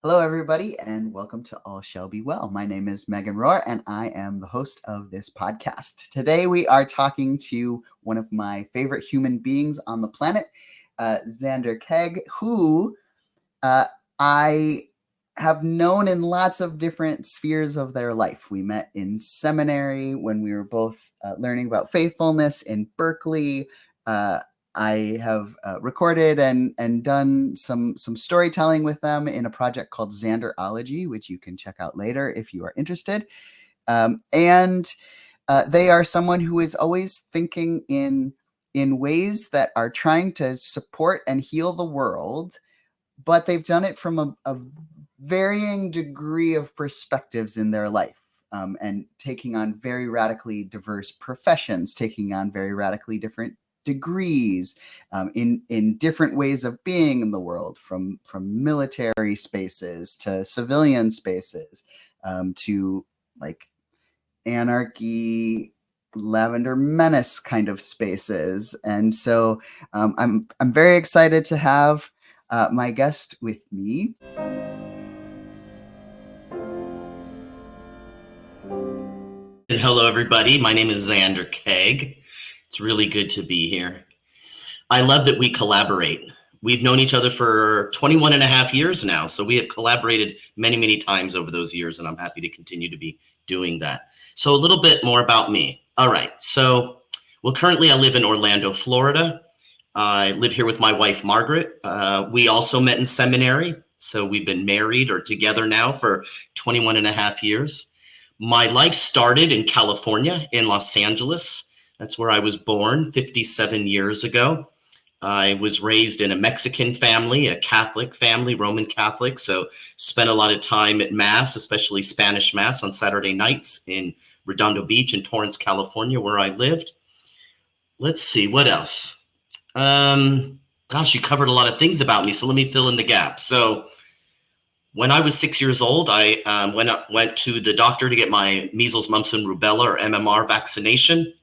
Hello, everybody, and welcome to All Shall Be Well. My name is Megan Rohr, and I am the host of this podcast. Today, we are talking to one of my favorite human beings on the planet, Zander Keig, who I have known in lots of different spheres of their life. We met in seminary when we were both learning about faithfulness in Berkeley. I have recorded and done some storytelling with them in a project called Zanderology, which you can check out later if you are interested. And they are someone who is always thinking in ways that are trying to support and heal the world, but they've done it from a varying degree of perspectives in their life. And taking on very radically diverse professions, taking on very radically different degrees, in different ways of being in the world, from military spaces to civilian spaces, to like anarchy, Lavender Menace kind of spaces. And so I'm very excited to have my guest with me. And hello, everybody. My name is Zander Keig. It's really good to be here. I love that we collaborate. We've known each other for 21 and a half years now, so we have collaborated many, many times over those years, and I'm happy to continue to be doing that. So a little bit more about me. All right. So, currently I live in Orlando, Florida. I live here with my wife, Margaret. We also met in seminary, so we've been married or together now for 21 and a half years. My life started in California, in Los Angeles. That's where I was born 57 years ago. I was raised in a Mexican family, a Catholic family, Roman Catholic, so spent a lot of time at Mass, especially Spanish Mass on Saturday nights in Redondo Beach in Torrance, California, where I lived. Let's see, what else? Gosh, you covered a lot of things about me, so let me fill in the gaps. So when I was 6 years old, I went to the doctor to get my measles, mumps, and rubella, or MMR, vaccination.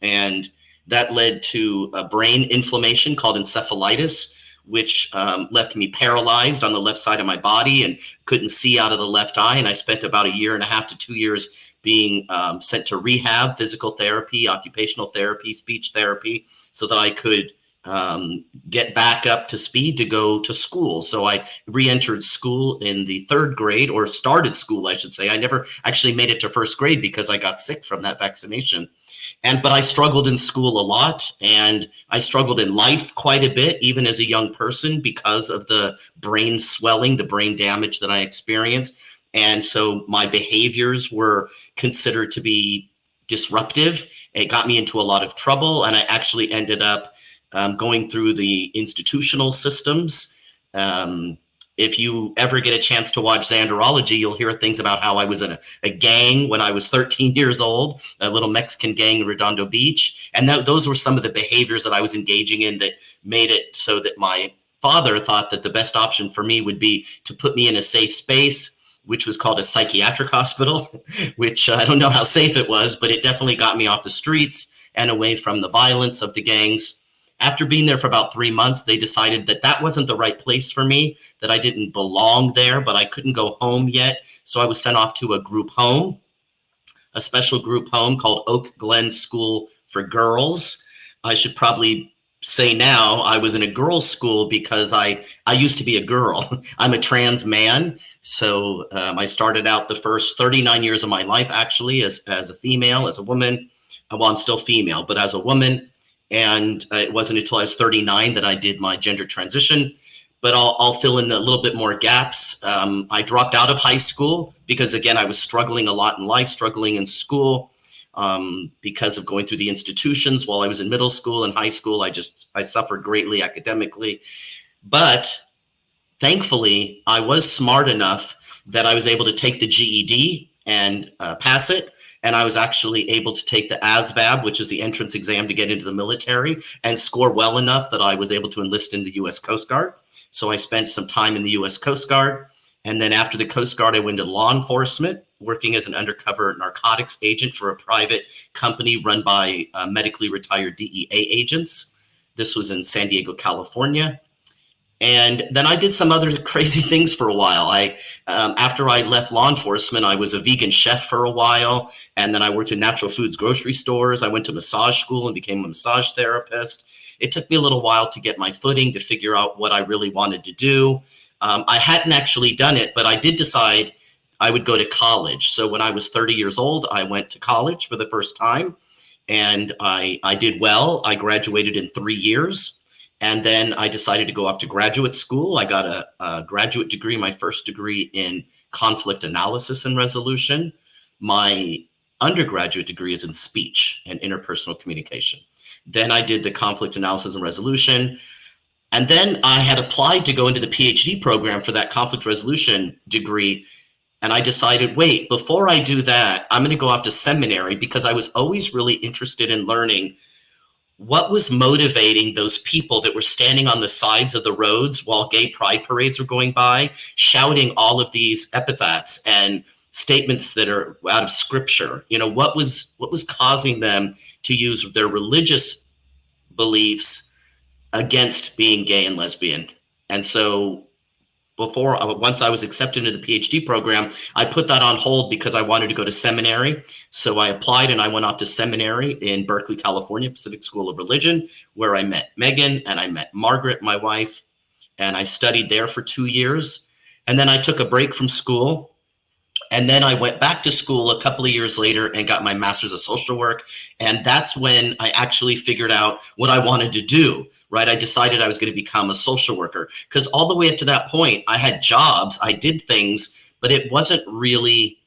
And that led to a brain inflammation called encephalitis, which left me paralyzed on the left side of my body and couldn't see out of the left eye. And I spent about 1.5 to 2 years being sent to rehab, physical therapy, occupational therapy, speech therapy, so that I could get back up to speed to go to school. So I re-entered school in the 3rd grade, or started school, I should say. I never actually made it to 1st grade because I got sick from that vaccination. But I struggled in school a lot, and I struggled in life quite a bit, even as a young person, because of the brain swelling, the brain damage that I experienced. And so my behaviors were considered to be disruptive. It got me into a lot of trouble, and I actually ended up going through the institutional systems. If you ever get a chance to watch Zanderology, you'll hear things about how I was in a gang when I was 13 years old, a little Mexican gang in Redondo Beach. And those were some of the behaviors that I was engaging in that made it so that my father thought that the best option for me would be to put me in a safe space, which was called a psychiatric hospital, which I don't know how safe it was, but it definitely got me off the streets and away from the violence of the gangs. After being there for about 3 months, they decided that that wasn't the right place for me, that I didn't belong there, but I couldn't go home yet. So I was sent off to a group home, a special group home called Oak Glen School for Girls. I should probably say now I was in a girls' school because I used to be a girl. I'm a trans man. So I started out the first 39 years of my life, actually, as a female, as a woman. Well, I'm still female, but as a woman. And it wasn't until I was 39 that I did my gender transition. But I'll fill in a little bit more gaps. I dropped out of high school because, again, I was struggling a lot in life, struggling in school because of going through the institutions. While I was in middle school and high school, I suffered greatly academically. But thankfully, I was smart enough that I was able to take the GED and pass it. And I was actually able to take the ASVAB, which is the entrance exam to get into the military, and score well enough that I was able to enlist in the U.S. Coast Guard. So I spent some time in the U.S. Coast Guard. And then after the Coast Guard, I went into law enforcement, working as an undercover narcotics agent for a private company run by medically retired DEA agents. This was in San Diego, California. And then I did some other crazy things for a while. After I left law enforcement, I was a vegan chef for a while, and then I worked in natural foods grocery stores. I went to massage school and became a massage therapist. It took me a little while to get my footing, to figure out what I really wanted to do. I hadn't actually done it, but I did decide I would go to college. So when I was 30 years old, I went to college for the first time, and I did well. I graduated in 3 years. And then I decided to go off to graduate school. I got a graduate degree, my first degree in conflict analysis and resolution. My undergraduate degree is in speech and interpersonal communication. Then I did the conflict analysis and resolution. And then I had applied to go into the PhD program for that conflict resolution degree. And I decided, wait, before I do that, I'm going to go off to seminary, because I was always really interested in learning what was motivating those people that were standing on the sides of the roads while gay pride parades were going by, shouting all of these epithets and statements that are out of scripture. What was causing them to use their religious beliefs against being gay and lesbian? And so once I was accepted into the PhD program, I put that on hold because I wanted to go to seminary. So I applied and I went off to seminary in Berkeley, California, Pacific School of Religion, where I met Megan and I met Margaret, my wife, and I studied there for 2 years. And then I took a break from school. And then I went back to school a couple of years later and got my master's of social work. And that's when I actually figured out what I wanted to do, right? I decided I was going to become a social worker, because all the way up to that point, I had jobs, I did things, but it wasn't really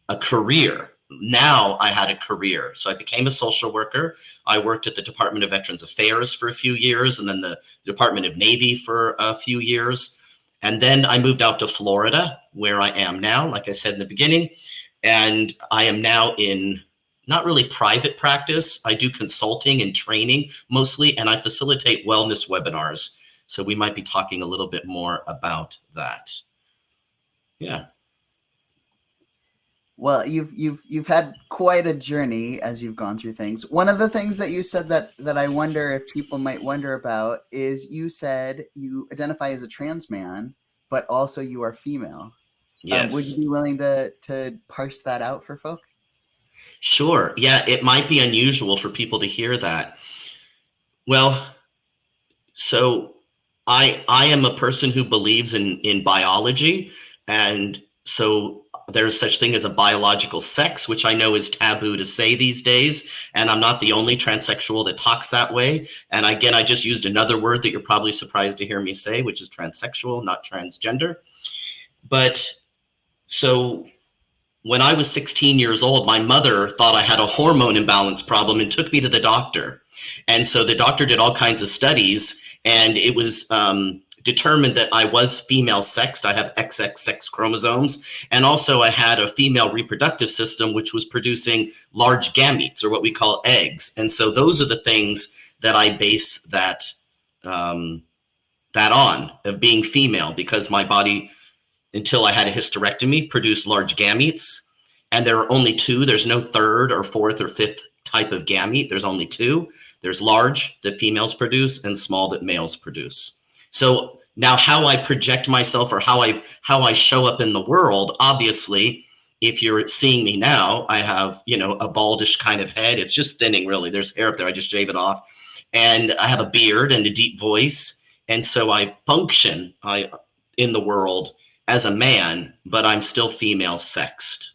a career. Now I had a career. So I became a social worker. I worked at the Department of Veterans Affairs for a few years, and then the Department of Navy for a few years. And then I moved out to Florida, where I am now, like I said in the beginning. And I am now in not really private practice. I do consulting and training mostly, and I facilitate wellness webinars. So we might be talking a little bit more about that. Yeah. Well, you've had quite a journey as you've gone through things. One of the things that you said that I wonder if people might wonder about is, you said you identify as a trans man, but also you are female. Would you Yes. be willing to parse that out for folk? Sure. Yeah, it might be unusual for people to hear that. Well, so I am a person who believes in biology, and so there's such thing as a biological sex, which I know is taboo to say these days, and I'm not the only transsexual that talks that way. And again, I just used another word that you're probably surprised to hear me say, which is transsexual, not transgender. But so when I was 16 years old, my mother thought I had a hormone imbalance problem and took me to the doctor. And so the doctor did all kinds of studies, and it was determined that I was female sexed. I have XX sex chromosomes. And also, I had a female reproductive system, which was producing large gametes, or what we call eggs. And so those are the things that I base that on, of being female, because my body, until I had a hysterectomy, produced large gametes. And there are only two. There's no third or fourth or fifth type of gamete. There's only two. There's large that females produce and small that males produce. So now how I project myself, or how I show up in the world, obviously, if you're seeing me now, I have, a baldish kind of head. It's just thinning, really. There's hair up there. I just shave it off. And I have a beard and a deep voice. And so I function in the world as a man, but I'm still female sexed.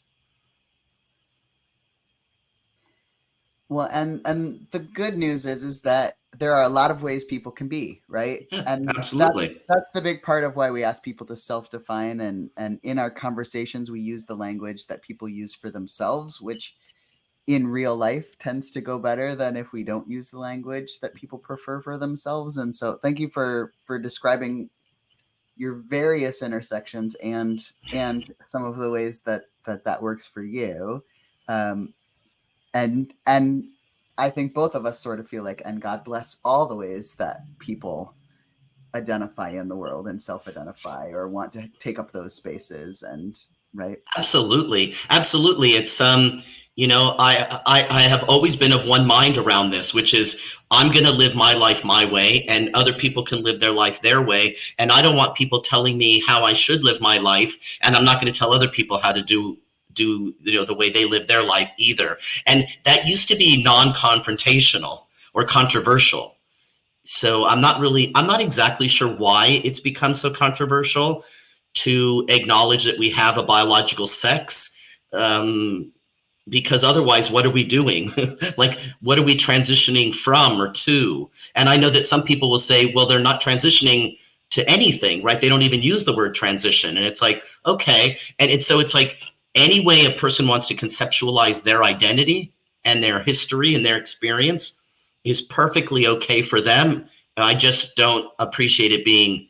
Well, and the good news is that there are a lot of ways people can be, right? Yeah, And absolutely. that's the big part of why we ask people to self-define, and in our conversations we use the language that people use for themselves, which in real life tends to go better than if we don't use the language that people prefer for themselves. And so thank you for describing your various intersections and some of the ways that works for you. Um, and I think both of us sort of feel like, and God bless all the ways that people identify in the world and self-identify or want to take up those spaces. And right? Absolutely, absolutely. It's I have always been of one mind around this, which is I'm going to live my life my way, and other people can live their life their way, and I don't want people telling me how I should live my life, and I'm not going to tell other people how to do the way they live their life either. And that used to be non-confrontational or controversial. So I'm not exactly sure why it's become so controversial to acknowledge that we have a biological sex. Um, because otherwise, what are we doing? Like, what are we transitioning from or to? And I know that some people will say, well, they're not transitioning to anything, right? They don't even use the word transition. And it's like, okay. And it's like any way a person wants to conceptualize their identity and their history and their experience is perfectly okay for them. I just don't appreciate it being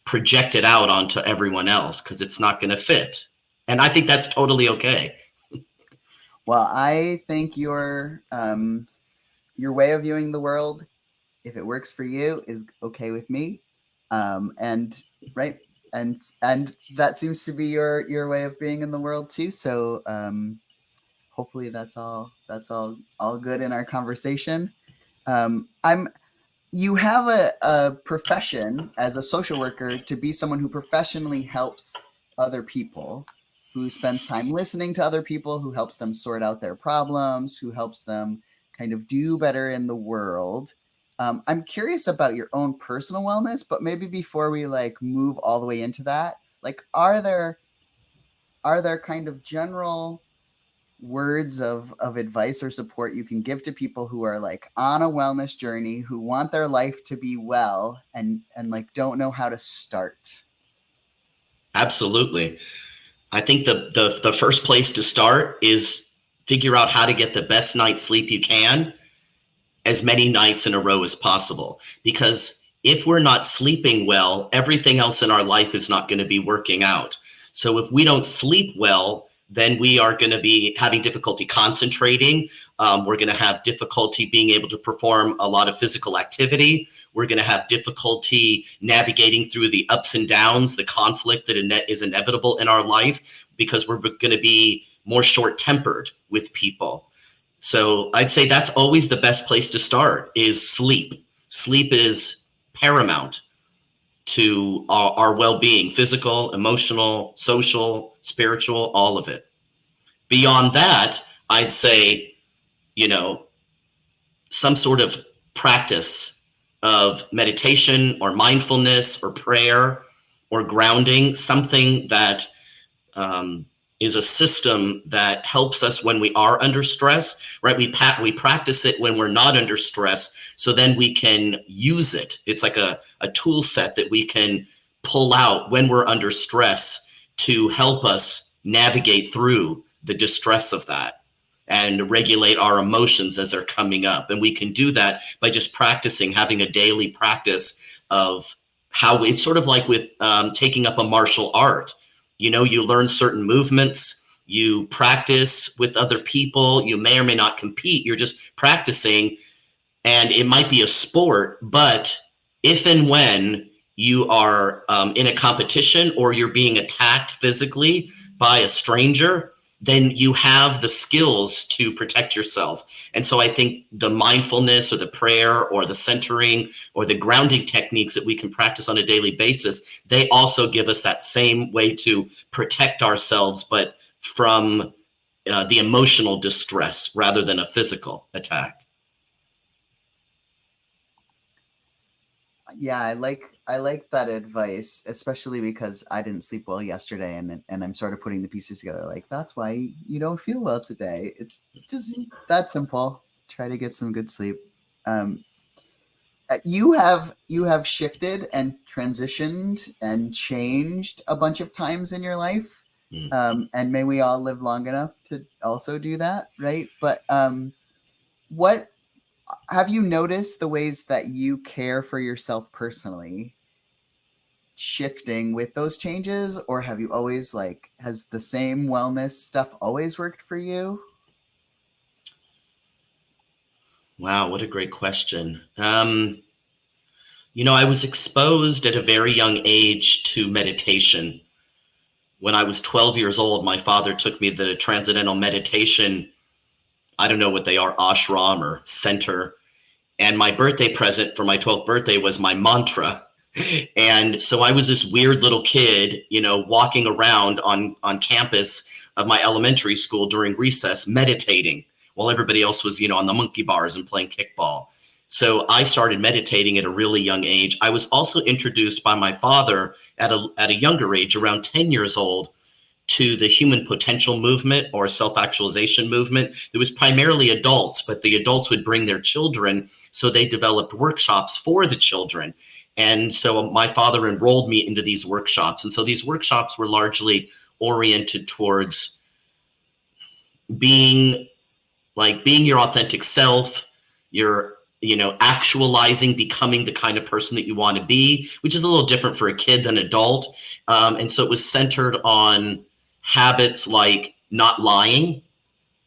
projected out onto everyone else because it's not going to fit. And I think that's totally okay. Well, I think your way of viewing the world, if it works for you, is okay with me. And right, and that seems to be your way of being in the world too. So hopefully that's all good in our conversation. I'm You have a profession as a social worker to be someone who professionally helps other people, who spends time listening to other people, who helps them sort out their problems, who helps them kind of do better in the world. I'm curious about your own personal wellness, but maybe before we like move all the way into that, like are there kind of general words of advice or support you can give to people who are like on a wellness journey, who want their life to be well and like don't know how to start? Absolutely. I think the first place to start is figure out how to get the best night's sleep you can as many nights in a row as possible. Because if we're not sleeping well, everything else in our life is not going to be working out. So if we don't sleep well, then we are going to be having difficulty concentrating. We're going to have difficulty being able to perform a lot of physical activity. We're going to have difficulty navigating through the ups and downs, the conflict that is inevitable in our life, because we're going to be more short tempered with people. So I'd say that's always the best place to start is sleep. Sleep is paramount to our well-being, physical, emotional, social, spiritual, all of it. Beyond that, I'd say, you know, some sort of practice of meditation or mindfulness or prayer or grounding, something that um, is a system that helps us when we are under stress, right? We practice it when we're not under stress, so then we can use it. It's like a tool set that we can pull out when we're under stress to help us navigate through the distress of that and regulate our emotions as they're coming up. And we can do that by just practicing, having a daily practice of how it's sort of like with taking up a martial art. You learn certain movements, you practice with other people, you may or may not compete, you're just practicing. And it might be a sport, but if and when you are in a competition or you're being attacked physically by a stranger, then you have the skills to protect yourself. And so I think the mindfulness or the prayer or the centering or the grounding techniques that we can practice on a daily basis, they also give us that same way to protect ourselves, but from the emotional distress rather than a physical attack. Yeah, I like that advice, especially because I didn't sleep well yesterday, and I'm sort of putting the pieces together. Like that's why you don't feel well today. It's just that simple. Try to get some good sleep. Um, you have shifted and transitioned and changed a bunch of times in your life, Mm. and may we all live long enough to also do that, right? But what have you noticed the ways that you care for yourself personally shifting with those changes, or have you always like has the same wellness stuff always worked for you? Wow, what a great question. I was exposed at a very young age to meditation. When I was 12 years old, my father took me to the Transcendental Meditation, I don't know what they are, ashram or center. And my birthday present for my 12th birthday was my mantra. And so I was this weird little kid, walking around on campus of my elementary school during recess, meditating while everybody else was, on the monkey bars and playing kickball. So I started meditating at a really young age. I was also introduced by my father at a younger age, around 10 years old, to the human potential movement or self-actualization movement. It was primarily adults, but the adults would bring their children, so they developed workshops for the children. And so my father enrolled me into these workshops. And so these workshops were largely oriented towards being being your authentic self, your actualizing, becoming the kind of person that you want to be, which is a little different for a kid than adult. And so it was centered on habits like not lying,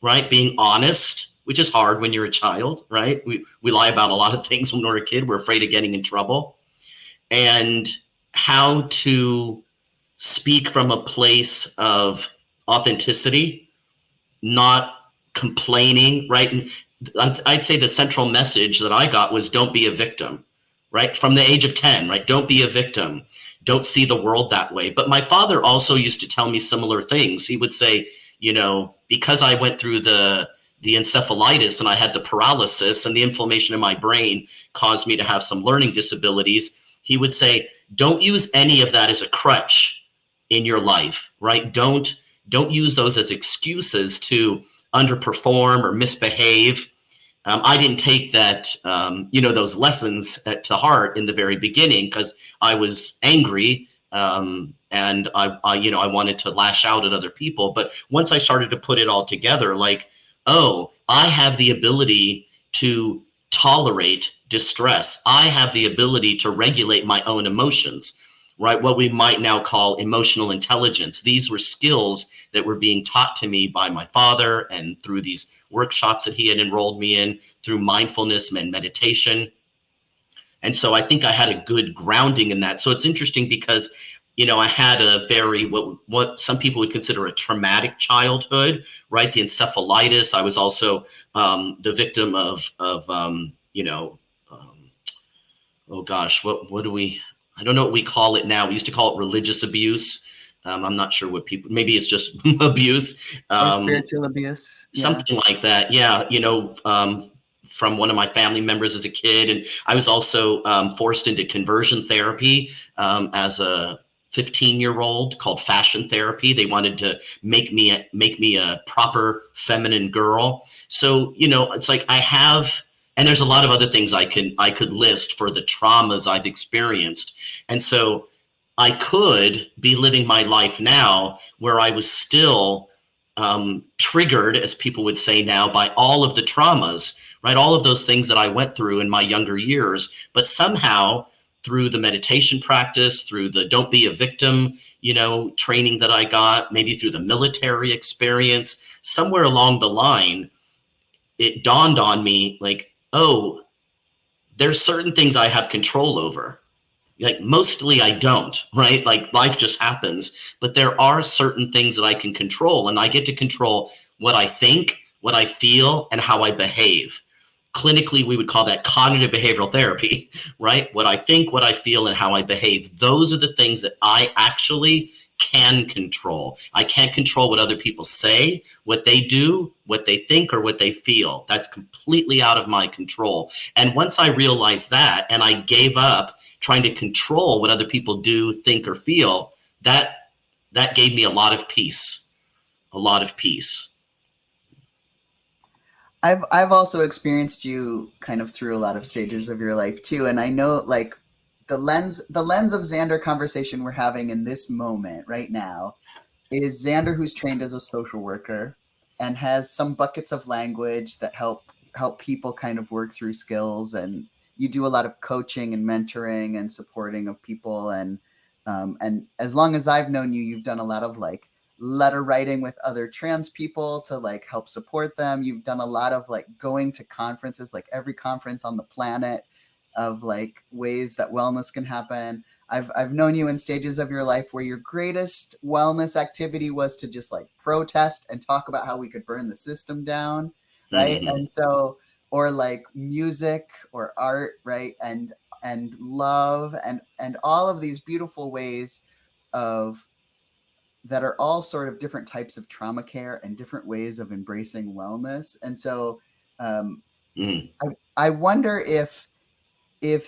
right? Being honest, which is hard when you're a child, right? We lie about a lot of things when we're a kid. We're afraid of getting in trouble. And how to speak from a place of authenticity, not complaining, right? And I'd say the central message that I got was don't be a victim, right? From the age of 10, right? Don't be a victim. Don't see the world that way. But my father also used to tell me similar things. He would say, because I went through the encephalitis and I had the paralysis and the inflammation in my brain caused me to have some learning disabilities. He would say, don't use any of that as a crutch in your life, right? Don't use those as excuses to underperform or misbehave. I didn't take that, those lessons to heart in the very beginning because I was angry, and I wanted to lash out at other people. But once I started to put it all together, like, oh, I have the ability to tolerate distress. I have the ability to regulate my own emotions, right? What we might now call emotional intelligence. These were skills that were being taught to me by my father and through these workshops that he had enrolled me in, through mindfulness and meditation. And so I think I had a good grounding in that. So it's interesting because, I had a very, what some people would consider a traumatic childhood, right? The encephalitis. I was also the victim of oh gosh, what do we, I don't know what we call it now. We used to call it religious abuse. I'm not sure what people, maybe it's just abuse. Or spiritual abuse. Yeah. Something like that. Yeah. From one of my family members as a kid. And I was also forced into conversion therapy as a 15-year-old, called fashion therapy. They wanted to make me a proper feminine girl. So, it's like I have, and there's a lot of other things I could list for the traumas I've experienced. And so I could be living my life now where I was still triggered, as people would say now, by all of the traumas, right? All of those things that I went through in my younger years, but somehow through the meditation practice, through the don't be a victim, training that I got, maybe through the military experience, somewhere along the line, it dawned on me like, oh, there's certain things I have control over. Like mostly I don't, right? Like life just happens, but there are certain things that I can control, and I get to control what I think, what I feel, and how I behave. Clinically, we would call that cognitive behavioral therapy, right? What I think, what I feel, and how I behave. Those are the things that I actually can control. I can't control what other people say, what they do, what they think, or what they feel. That's completely out of my control. And once I realized that, and I gave up trying to control what other people do, think, or feel, that gave me a lot of peace. A lot of peace. I've also experienced you kind of through a lot of stages of your life too, and I know like the lens of Zander conversation we're having in this moment right now is Zander who's trained as a social worker and has some buckets of language that help people kind of work through skills, and you do a lot of coaching and mentoring and supporting of people, and as long as I've known you, you've done a lot of like letter writing with other trans people to like help support them. You've done a lot of like going to conferences, like every conference on the planet, of like ways that wellness can happen. I've known you in stages of your life where your greatest wellness activity was to just like protest and talk about how we could burn the system down, right? Hmm. And so, or like music or art, right? And love and all of these beautiful ways of that are all sort of different types of trauma care and different ways of embracing wellness. And so um, Hmm. I wonder if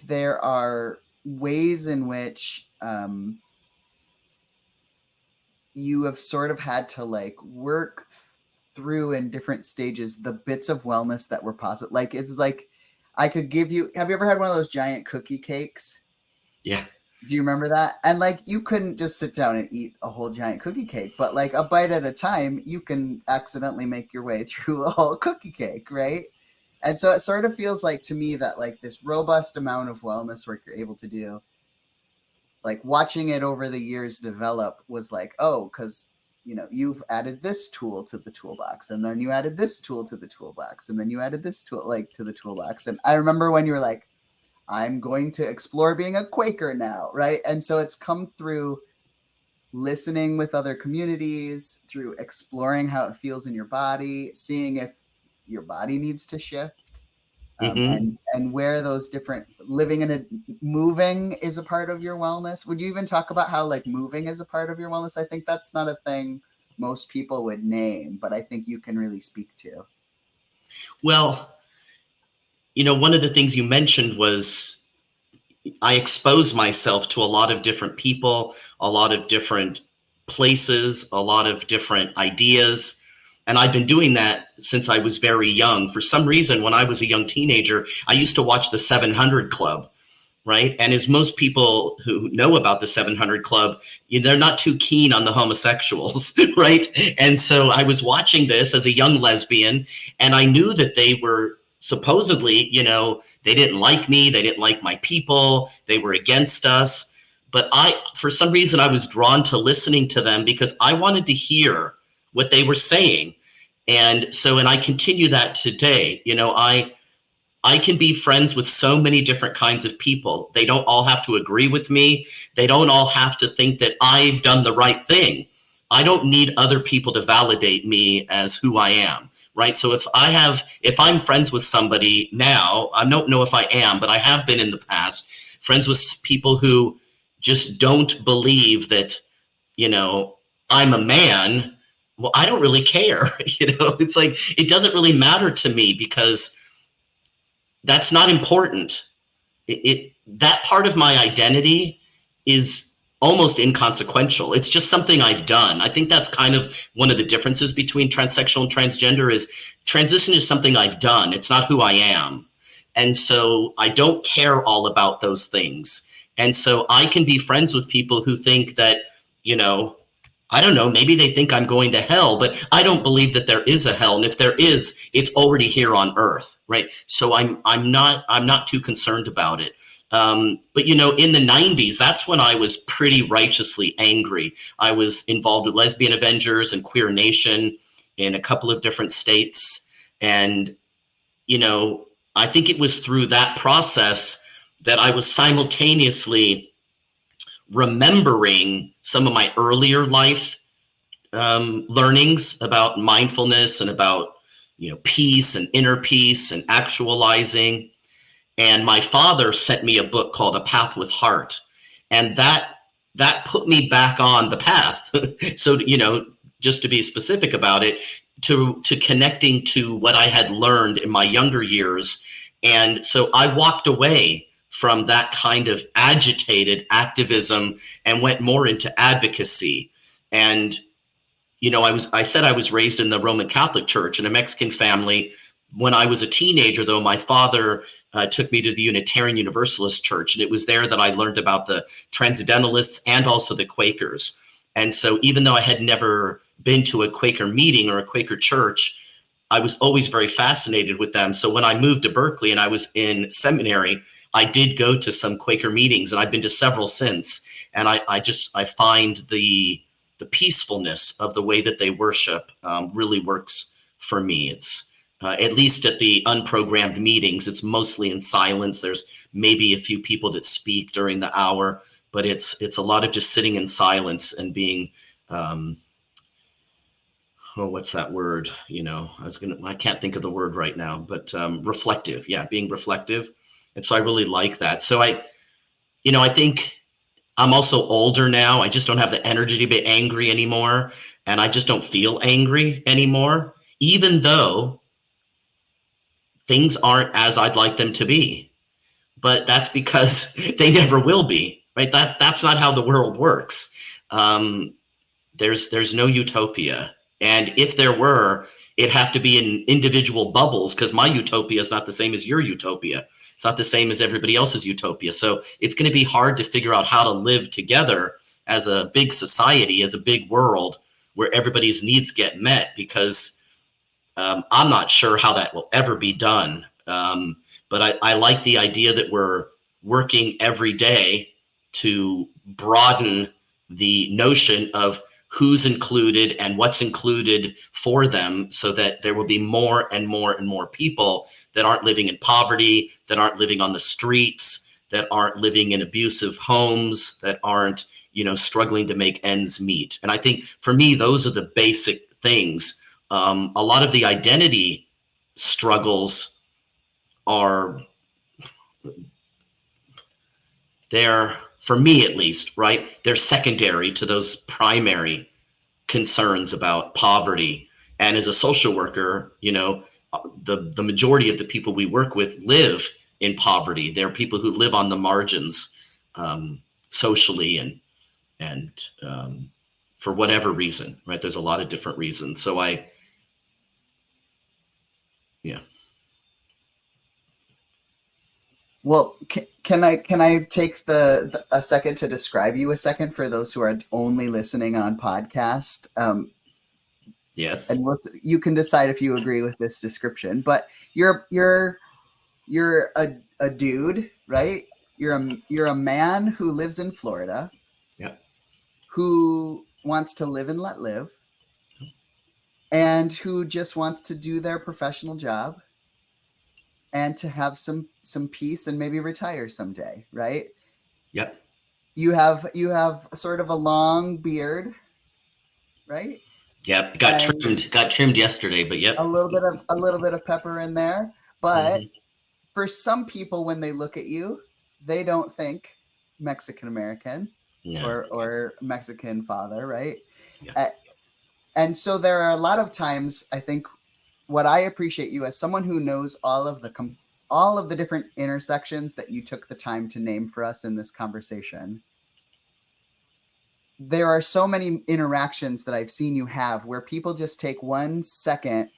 there are ways in which you have sort of had to like work through in different stages the bits of wellness that were positive. Like it's like I could give you. Have you ever had one of those giant cookie cakes? Yeah. Do you remember that? And like you couldn't just sit down and eat a whole giant cookie cake, but like a bite at a time, you can accidentally make your way through a whole cookie cake, right? And so it sort of feels like to me that like this robust amount of wellness work you're able to do, like watching it over the years develop was like, oh, because you've added this tool to the toolbox, and then you added this tool to the toolbox, and then you added this tool like to the toolbox. And I remember when you were like, I'm going to explore being a Quaker now, right? And so it's come through listening with other communities, through exploring how it feels in your body, seeing if your body needs to shift, Hmm. and where those different living in a moving is a part of your wellness. Would you even talk about how like moving is a part of your wellness? I think that's not a thing most people would name, but I think you can really speak to. Well, one of the things you mentioned was I expose myself to a lot of different people, a lot of different places, a lot of different ideas. And I've been doing that since I was very young. For some reason, when I was a young teenager, I used to watch the 700 Club, right? And as most people who know about the 700 Club, they're not too keen on the homosexuals, right? And so I was watching this as a young lesbian, and I knew that they were supposedly, they didn't like me, they didn't like my people, they were against us. But for some reason, I was drawn to listening to them because I wanted to hear what they were saying. And I continue that today. I can be friends with so many different kinds of people. They don't all have to agree with me. They don't all have to think that I've done the right thing. I don't need other people to validate me as who I am, right? So if I'm friends with somebody now, I don't know if I am, but I have been in the past, friends with people who just don't believe that, you know, I'm a man. Well, I don't really care. It's like, it doesn't really matter to me because that's not important. That part of my identity is almost inconsequential. It's just something I've done. I think that's kind of one of the differences between transsexual and transgender is transition is something I've done. It's not who I am. And so I don't care all about those things. And so I can be friends with people who think that, you know, I don't know, maybe they think I'm going to hell, but I don't believe that there is a hell. And if there is, it's already here on earth, right? So I'm not too concerned about it. But in the 90s, that's when I was pretty righteously angry. I was involved with Lesbian Avengers and Queer Nation in a couple of different states. And, I think it was through that process that I was simultaneously remembering some of my earlier life learnings about mindfulness and about peace and inner peace and actualizing. And my father sent me a book called A Path with Heart, and that put me back on the path. So just to be specific about it, to connecting to what I had learned in my younger years. And so I walked away from that kind of agitated activism and went more into advocacy. And I said I was raised in the Roman Catholic Church in a Mexican family. When I was a teenager, though, my father took me to the Unitarian Universalist Church, and it was there that I learned about the Transcendentalists and also the Quakers. And so even though I had never been to a Quaker meeting or a Quaker church, I was always very fascinated with them. So when I moved to Berkeley and I was in seminary, I did go to some Quaker meetings, and I've been to several since. And I find the peacefulness of the way that they worship really works for me. It's at least at the unprogrammed meetings, it's mostly in silence. There's maybe a few people that speak during the hour, but it's a lot of just sitting in silence and being, oh, what's that word? I can't think of the word right now, but reflective. Yeah, being reflective. And so I really like that. So I think I'm also older now. I just don't have the energy to be angry anymore. And I just don't feel angry anymore, even though things aren't as I'd like them to be. But that's because they never will be, right? That's not how the world works. Um, there's no utopia. And if there were, it'd have to be in individual bubbles, because my utopia is not the same as your utopia. It's not the same as everybody else's utopia. So it's going to be hard to figure out how to live together as a big society, as a big world where everybody's needs get met, because I'm not sure how that will ever be done. But I like the idea that we're working every day to broaden the notion of who's included and what's included for them, so that there will be more and more and more people that aren't living in poverty, that aren't living on the streets, that aren't living in abusive homes, that aren't, struggling to make ends meet. And I think for me, those are the basic things. A lot of the identity struggles are there, for me at least, right? They're secondary to those primary concerns about poverty. And as a social worker, the majority of the people we work with live in poverty. They're people who live on the margins, socially and for whatever reason, right? There's a lot of different reasons. So yeah. Well, can I take a second to describe you a second for those who are only listening on podcast? Yes. And you can decide if you agree with this description. But you're a dude, right? You're a man who lives in Florida. Yeah. Who wants to live and let live, and who just wants to do their professional job and to have some peace and maybe retire someday, right? Yep. You have sort of a long beard, right? Yep. Got trimmed yesterday, but yep. A little bit of pepper in there. But for some people, when they look at you, they don't think Mexican American. No. Or Mexican father, right? Yeah. And so there are a lot of times, I think, what I appreciate you as someone who knows all of the different intersections that you took the time to name for us in this conversation. There are so many interactions that I've seen you have where people just take 1 second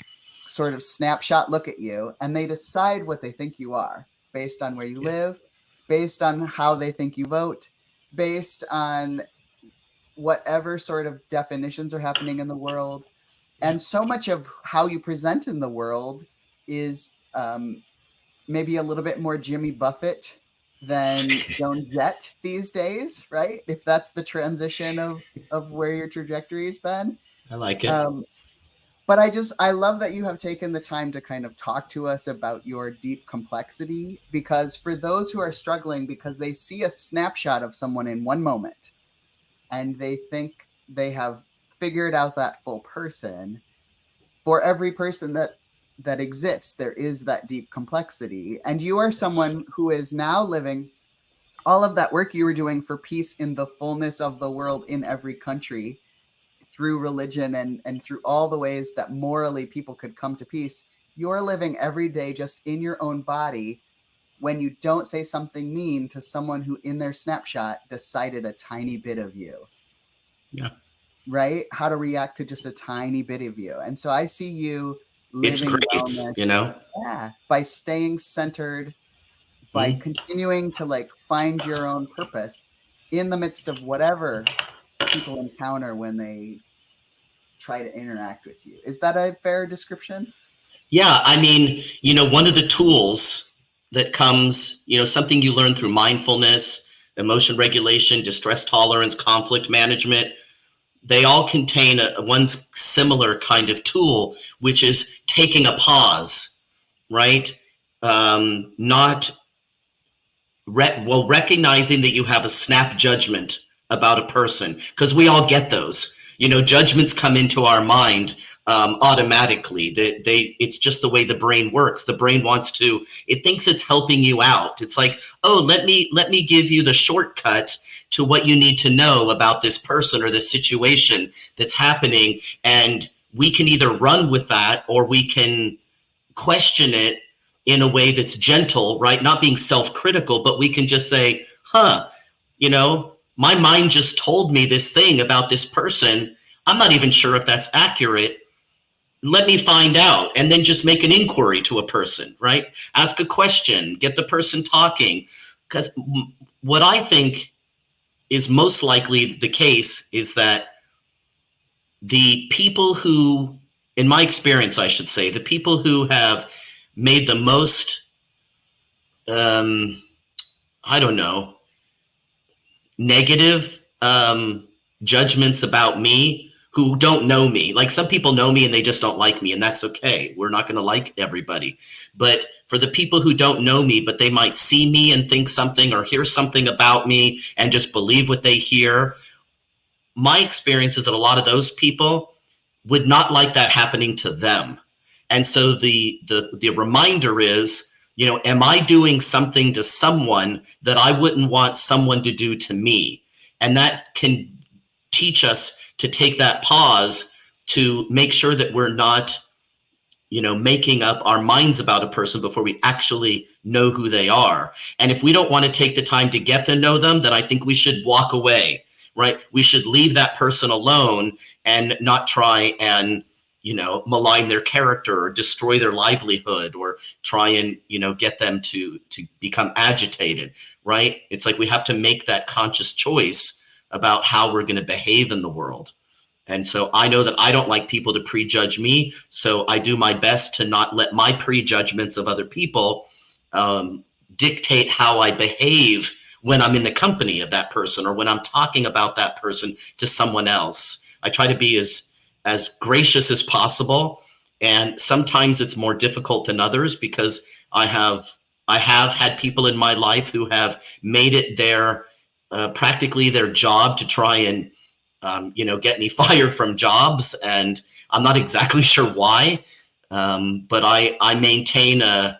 sort of snapshot look at you, and they decide what they think you are based on where you live, based on how they think you vote, based on whatever sort of definitions are happening in the world. And so much of how you present in the world is maybe a little bit more Jimmy Buffett than Joan Jett these days, right? If that's the transition of where your trajectory has been. I like it. But I love that you have taken the time to kind of talk to us about your deep complexity, because for those who are struggling, because they see a snapshot of someone in one moment and they think they have figured out that full person, for every person that exists, there is that deep complexity. And you are someone who is now living all of that work you were doing for peace in the fullness of the world in every country through religion and through all the ways that morally people could come to peace. You're living every day just in your own body when you don't say something mean to someone who in their snapshot decided a tiny bit of you. Yeah. Right? How to react to just a tiny bit of you. And so I see you living it's grace, Yeah, by staying centered, by continuing to find your own purpose in the midst of whatever people encounter when they try to interact with you. Is that a fair description? Yeah, I mean, one of the tools that comes, something you learn through mindfulness, emotion regulation, distress tolerance, conflict management, they all contain one similar kind of tool, which is taking a pause, right? Not recognizing that you have a snap judgment about a person, because we all get those. Judgments come into our mind automatically. It's just the way the brain works. The brain it thinks it's helping you out. It's like, oh, let me give you the shortcut to what you need to know about this person or this situation that's happening, and we can either run with that or we can question it in a way that's gentle, right? Not being self-critical, but we can just say, my mind just told me this thing about this person. I'm not even sure if that's accurate. Let me find out. And then just make an inquiry to a person, right? Ask a question, get the person talking. Because what I think is most likely the case is that the people who, in my experience, I should say, the people who have made the most, I don't know, negative judgments about me, who don't know me. Like, some people know me and they just don't like me, and that's okay. We're not going to like everybody. But for the people who don't know me, but they might see me and think something or hear something about me and just believe what they hear, my experience is that a lot of those people would not like that happening to them. And so the reminder is, am I doing something to someone that I wouldn't want someone to do to me? And that can teach us to take that pause to make sure that we're not, making up our minds about a person before we actually know who they are. And if we don't want to take the time to get to know them, then I think we should walk away, right? We should leave that person alone and not try and, malign their character or destroy their livelihood or try and, get them to become agitated, right? It's like we have to make that conscious choice about how we're going to behave in the world. And so I know that I don't like people to prejudge me. So I do my best to not let my prejudgments of other people dictate how I behave when I'm in the company of that person or when I'm talking about that person to someone else. I try to be as gracious as possible. And sometimes it's more difficult than others because I have had people in my life who have made it their practically their job to try and get me fired from jobs, and I'm not exactly sure why, but I maintain a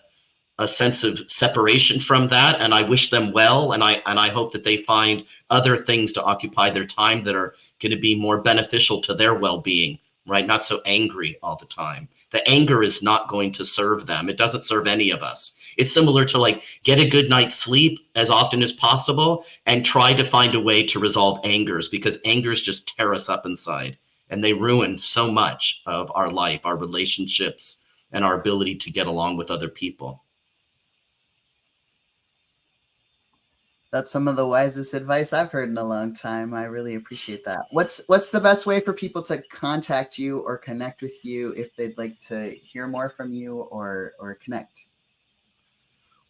sense of separation from that, and I wish them well, and I hope that they find other things to occupy their time that are going to be more beneficial to their well-being, right? Not so angry all the time. The anger is not going to serve them. It doesn't serve any of us. It's similar to, like, get a good night's sleep as often as possible and try to find a way to resolve angers, because angers just tear us up inside and they ruin so much of our life, our relationships, and our ability to get along with other people. That's some of the wisest advice I've heard in a long time. I really appreciate that. What's the best way for people to contact you or connect with you if they'd like to hear more from you or connect?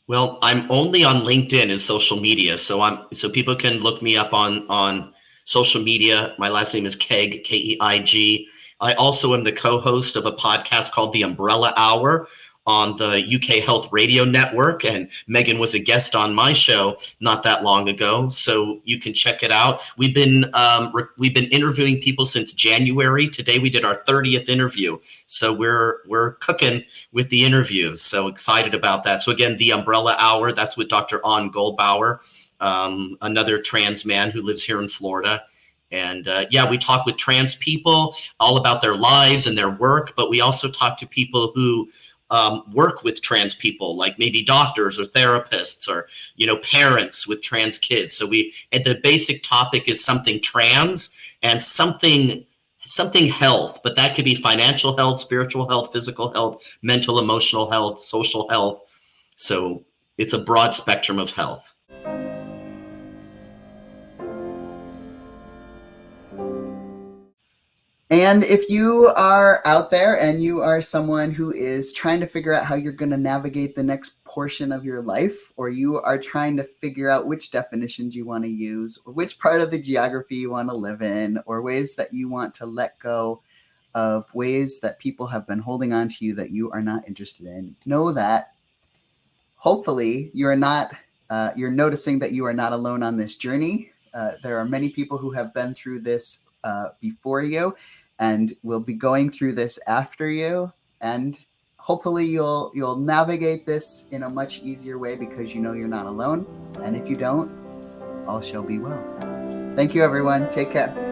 Well, I'm only on LinkedIn as social media, so people can look me up on social media. My last name is Keig, Keig. I also am the co-host of a podcast called The Umbrella Hour on the UK Health Radio Network, and Megan was a guest on my show not that long ago, so you can check it out. We've been interviewing people since January. Today we did our 30th interview, so we're cooking with the interviews. So excited about that. So again, The Umbrella Hour, that's with Dr. An Goldbauer, another trans man who lives here in Florida. And we talk with trans people all about their lives and their work, but we also talk to people who work with trans people, like maybe doctors or therapists or, parents with trans kids. So the basic topic is something trans and something health, but that could be financial health, spiritual health, physical health, mental, emotional health, social health. So it's a broad spectrum of health. And if you are out there and you are someone who is trying to figure out how you're going to navigate the next portion of your life, or you are trying to figure out which definitions you want to use, or which part of the geography you want to live in, or ways that you want to let go of ways that people have been holding on to you that you are not interested in, know that hopefully you're not you're noticing that you are not alone on this journey. There are many people who have been through this before you, and will be going through this after you. And hopefully, you'll navigate this in a much easier way because you know you're not alone. And if you don't, all shall be well. Thank you, everyone. Take care.